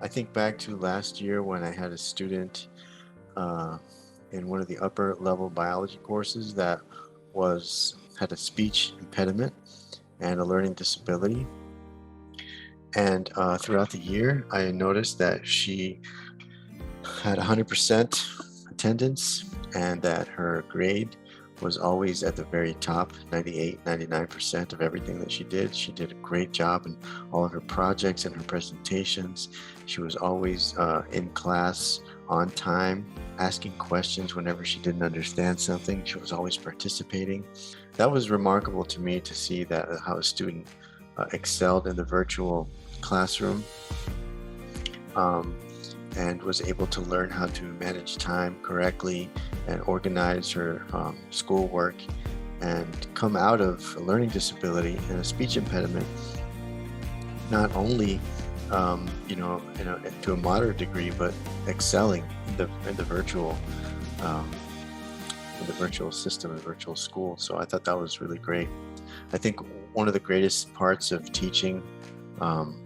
I think back to last year when I had a student uh, in one of the upper level biology courses that was had a speech impediment and a learning disability. And throughout the year, I noticed that she had 100% attendance and that her grade was always at the very top, 98, 99% of everything that she did. She did a great job in all of her projects and her presentations. She was always in class on time, asking questions whenever she didn't understand something. She was always participating. That was remarkable to me to see that how a student excelled in the virtual classroom. Um, and was able to learn how to manage time correctly and organize her schoolwork and come out of a learning disability and a speech impediment, not only to a moderate degree, but excelling in the virtual um, system, the virtual school. So I thought that was really great. I think one of the greatest parts of teaching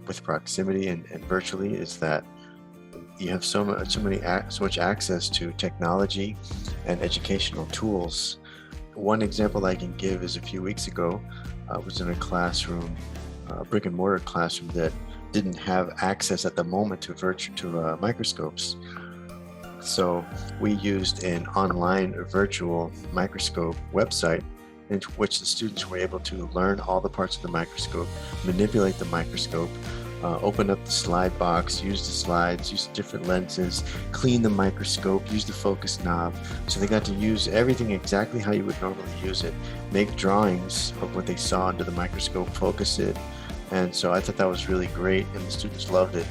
with proximity and virtually is that you have so much access to technology and educational tools. One example I can give is a few weeks ago, I was in a classroom, a brick and mortar classroom that didn't have access at the moment to microscopes. So we used an online virtual microscope website in which the students were able to learn all the parts of the microscope, manipulate the microscope, open up the slide box, use the slides, use different lenses, clean the microscope, use the focus knob. So they got to use everything exactly how you would normally use it, make drawings of what they saw under the microscope, focus it. And so I thought that was really great, and the students loved it.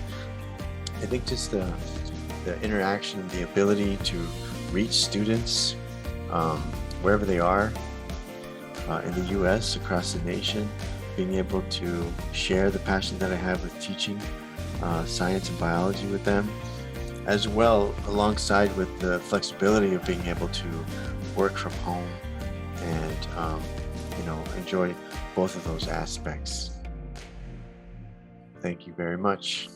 I think just the interaction, the ability to reach students wherever they are in the US, across the nation, being able to share the passion that I have with teaching science and biology with them, as well alongside with the flexibility of being able to work from home and enjoy both of those aspects. Thank you very much.